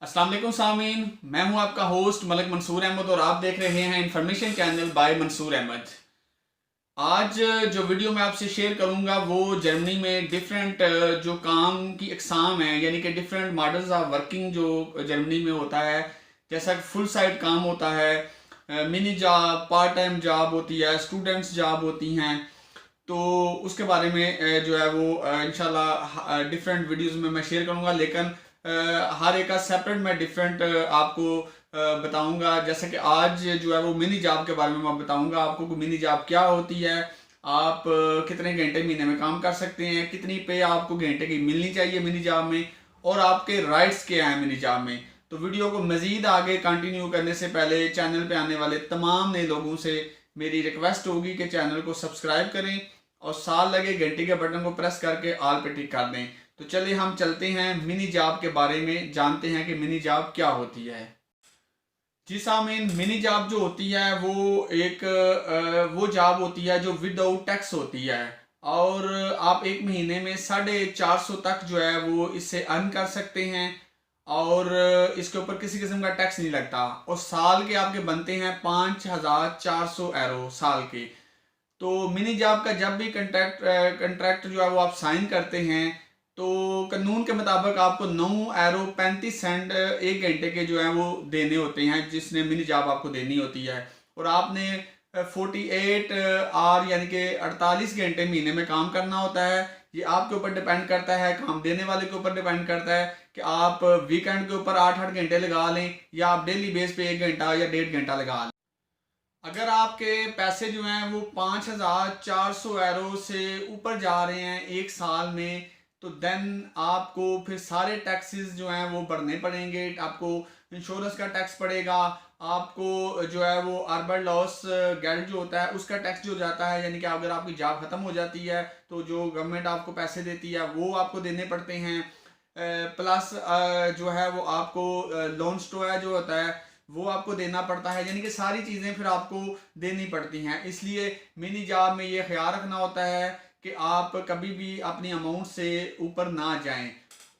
अस्सलाम वालेकुम सामीन, मैं हूं आपका होस्ट मलिक मंसूर अहमद और आप देख रहे हैं information channel by Mansoor Ahmed. आज जो वीडियो मैं आपसे शेयर करूंगा वो जर्मनी में डिफरेंट जो काम की अकसाम है, यानी कि डिफरेंट मॉडल्स ऑफ वर्किंग जो जर्मनी में होता है। जैसा कि फुल साइड काम होता है, mini job, part time job होती है, स्टूडेंट्स जॉब होती हैं। तो उसके बारे में जो है वो इंशाल्लाह डिफरेंट वीडियोस में मैं शेयर करूंगा, लेकिन हर एक का सेपरेट मैं डिफरेंट आपको बताऊंगा। जैसे कि आज जो है वो मिनी जॉब के बारे में मैं बताऊंगा आपको कि मिनी जॉब क्या होती है, आप कितने घंटे महीने में काम कर सकते हैं, कितनी पे आपको घंटे की मिलनी चाहिए मिनी जॉब में, और आपके राइट्स क्या हैं मिनी जॉब में। तो वीडियो को मजीद आगे कंटिन्यू करने से पहले चैनल पे आने वाले तमाम नए लोगों से मेरी रिक्वेस्ट होगी कि चैनल को सब्सक्राइब करें और साथ लगे घंटी के बटन को प्रेस करके ऑल पे टिक कर दें। तो चलिए हम चलते हैं मिनी जॉब के बारे में, जानते हैं कि मिनी जॉब क्या होती है। जी सामीन, मिनी जॉब जो होती है वो एक वो जॉब होती है जो विदाउट टैक्स होती है, और आप एक महीने में 450 तक जो है वो इससे अर्न कर सकते हैं, और इसके ऊपर किसी किस्म का टैक्स नहीं लगता, और साल के आपके बनते हैं 5400 यूरो साल के। तो मिनी जॉब का जब भी कंट्रैक्ट जो है वो आप साइन करते हैं, तो कानून के मुताबिक आपको 9 यूरो 35 सेंट एक घंटे के जो है वो देने होते हैं, जिसने मिनी जॉब आपको देनी होती है। और आपने 48 आवर यानी कि 48 घंटे महीने में काम करना होता है। ये आपके ऊपर डिपेंड करता है, काम देने वाले के ऊपर डिपेंड करता है कि आप वीकेंड के ऊपर 8-8 घंटे लगा लें, या आप डेली बेस पे 1 घंटा या 1.5 घंटा लगा लें। अगर आपके पैसे जो हैं वो 5400 यूरो से ऊपर जा रहे हैं एक साल में, तो देन आपको फिर सारे टैक्सेस जो हैं वो भरने पड़ेंगे। आपको इंश्योरेंस का टैक्स पड़ेगा, आपको जो है वो अर्बन लॉस गेल्ड जो होता है उसका टैक्स जो जाता है, यानी कि अगर आपकी जॉब ख़त्म हो जाती है तो जो गवर्नमेंट आपको पैसे देती है वो आपको देने पड़ते हैं। प्लस जो है वो आपको लोन स्टोया जो होता है वो आपको देना पड़ता है, यानी कि सारी चीज़ें फिर आपको देनी पड़ती हैं। इसलिए मिनी जॉब में ये ख्याल रखना होता है कि आप कभी भी अपनी अमाउंट से ऊपर ना जाएं।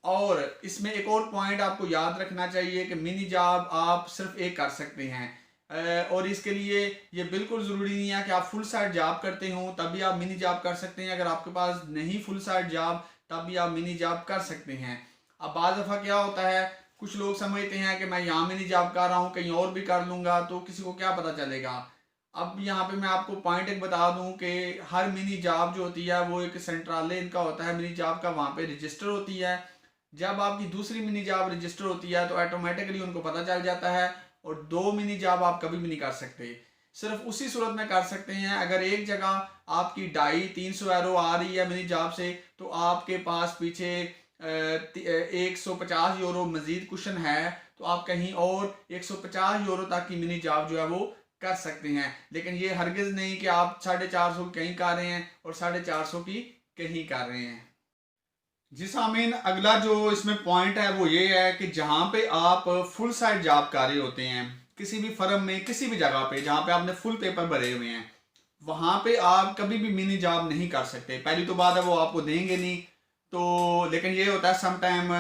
और इसमें एक और पॉइंट आपको याद रखना चाहिए कि मिनी जॉब आप सिर्फ एक कर सकते हैं, और इसके लिए ये बिल्कुल ज़रूरी नहीं है कि आप फुल साइड जॉब करते हो तभी आप मिनी जॉब कर सकते हैं। अगर आपके पास नहीं फुल साइड जॉब तब भी आप मिनी जॉब कर सकते हैं। अब बाज़ दफ़ा क्या होता है, कुछ लोग समझते हैं कि मैं यहाँ मिनी जॉब कर रहा हूँ, कहीं और भी कर लूँगा, तो किसी को क्या पता चलेगा। अब यहाँ पे मैं आपको पॉइंट एक बता दूँ कि हर मिनी जॉब जो होती है वो एक सेंट्राले इनका होता है मिनी जॉब का, वहाँ पे रजिस्टर होती है। जब आपकी दूसरी मिनी जॉब रजिस्टर होती है तो ऑटोमेटिकली उनको पता चल जाता है, और दो मिनी जॉब आप कभी भी नहीं कर सकते। सिर्फ उसी सूरत में कर सकते हैं अगर एक जगह आपकी 250-300 यूरो आ रही है मिनी जॉब से, तो आपके पास पीछे 150 यूरो मजीद कुशन है, तो आप कहीं और 150 यूरो तक की मिनी जॉब जो है वो कर सकते हैं। लेकिन ये हरगिज नहीं कि आप 450 की कहीं कर रहे हैं और 450 की कहीं कर रहे हैं। जी सामीन, अगला जो इसमें पॉइंट है वो ये है कि जहाँ पे आप फुल साइड जॉब कर रहे होते हैं, किसी भी फर्म में किसी भी जगह पे जहाँ पे आपने फुल पेपर भरे हुए हैं, वहाँ पे आप कभी भी मिनी जॉब नहीं कर सकते। पहली तो बात है वो आपको देंगे नहीं। तो लेकिन ये होता है सम टाइम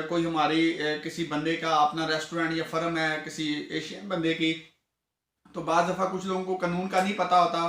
कोई हमारी किसी बंदे का अपना रेस्टोरेंट या फर्म है किसी एशियन बंदे की, तो बाज़ दफ़ा कुछ लोगों को कानून का नहीं पता होता,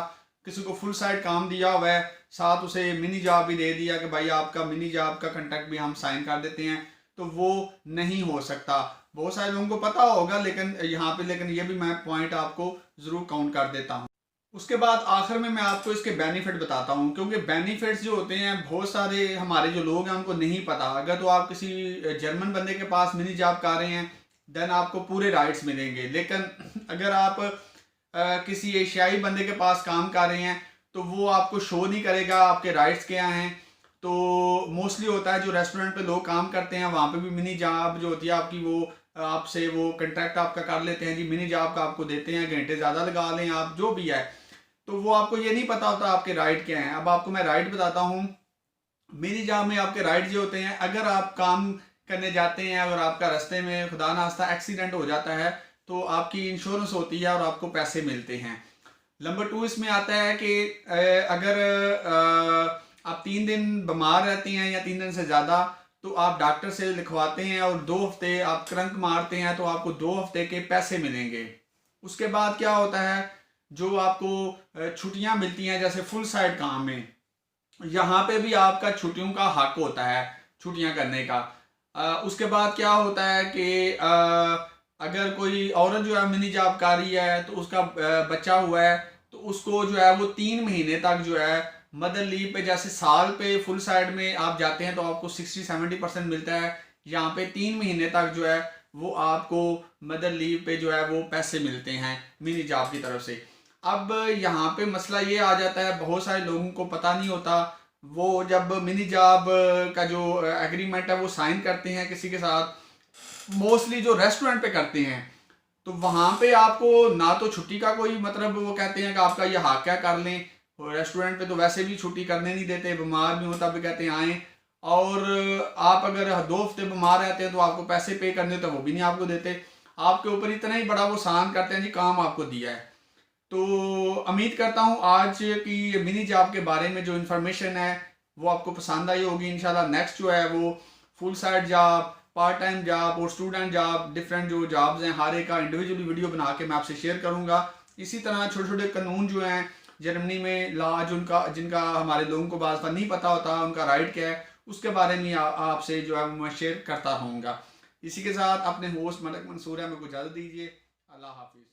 किसी को फुल साइड काम दिया हुआ है, साथ उसे मिनी जॉब भी दे दिया कि भाई आपका मिनी जॉब का कंट्रैक्ट भी हम साइन कर देते हैं, तो वो नहीं हो सकता। बहुत सारे लोगों को पता होगा, लेकिन यहाँ पे लेकिन ये भी मैं पॉइंट आपको ज़रूर काउंट कर देता हूँ। उसके बाद आखिर में मैं आपको इसके बेनिफिट बताता हूँ, क्योंकि बेनिफिट्स जो होते हैं बहुत सारे हमारे जो लोग हैं उनको नहीं पता। अगर तो आप किसी जर्मन बंदे के पास मिनी जॉब कर रहे हैं देन आपको पूरे राइट्स मिलेंगे, लेकिन अगर आप किसी एशियाई बंदे के पास काम कर रहे हैं तो वो आपको शो नहीं करेगा आपके राइट्स क्या हैं। तो मोस्टली होता है जो रेस्टोरेंट पे लोग काम करते हैं वहाँ पे भी मिनी जॉब जो होती है आपकी, वो आपसे वो कंट्रैक्ट आपका कर लेते हैं, जी मिनी जॉब का आपको देते हैं, घंटे ज़्यादा लगा लें आप जो भी है, तो वो आपको ये नहीं पता होता आपके राइट क्या हैं। अब आपको मैं राइट बताता हूँ। मिनी जॉब में आपके राइट जो होते हैं, अगर आप काम करने जाते हैं और आपका रास्ते में खुदा ना खास्ता एक्सीडेंट हो जाता है तो आपकी इंश्योरेंस होती है और आपको पैसे मिलते हैं। नंबर 2 इसमें आता है कि अगर आप 3 दिन बीमार रहते हैं या 3 दिन से ज़्यादा, तो आप डॉक्टर से लिखवाते हैं और 2 हफ्ते आप क्रंक मारते हैं तो आपको 2 हफ्ते के पैसे मिलेंगे। उसके बाद क्या होता है, जो आपको छुट्टियां मिलती हैं जैसे फुल साइड काम में, यहाँ पे भी आपका छुट्टियों का हक होता है छुट्टियां करने का। उसके बाद क्या होता है कि अगर कोई औरत जो है मिनी जॉब कर रही है तो उसका बच्चा हुआ है तो उसको जो है वो 3 महीने तक जो है मदर लीव पे, जैसे साल पे फुल साइड में आप जाते हैं तो आपको 60-70% मिलता है, यहाँ पे 3 महीने तक जो है वो आपको मदर लीव पे जो है वो पैसे मिलते हैं मिनी जॉब की तरफ से। अब यहाँ पे मसला ये आ जाता है, बहुत सारे लोगों को पता नहीं होता, वो जब मिनी जॉब का जो एग्रीमेंट है वो साइन करते हैं किसी के साथ, मोस्टली जो रेस्टोरेंट पे करते हैं, तो वहाँ पे आपको ना तो छुट्टी का कोई मतलब, वो कहते हैं कि आपका ये हक है कर लें, और रेस्टोरेंट पे तो वैसे भी छुट्टी करने नहीं देते, बीमार भी हो तब भी कहते हैं आएँ, और आप अगर 2 हफ्ते बीमार रहते हैं तो आपको पैसे पे करने होते हैं, वो भी नहीं आपको देते, आपके ऊपर इतना ही बड़ा वो सान करते हैं जी काम आपको दिया है। तो उम्मीद करता हूँ आज की मिनी जॉब के बारे में जो इन्फॉर्मेशन है वो आपको पसंद आई होगी। इंशाल्लाह नेक्स्ट जो है वो full side job, part time job और स्टूडेंट जॉब, डिफरेंट जो जॉब्स हैं हर एक का इंडिविजुअली वीडियो बना के मैं आपसे शेयर करूँगा। इसी तरह छोटे छोटे कानून जो हैं जर्मनी में लॉ, जिनका हमारे लोगों को बार नहीं पता होता उनका राइट क्या है, उसके बारे में आपसे जो है मैं शेयर करता रहूँगा। इसी के साथ अपने होस्ट मलिक मंसूर है, मेरे को इजाज़त दीजिए। अल्लाह हाफिज़।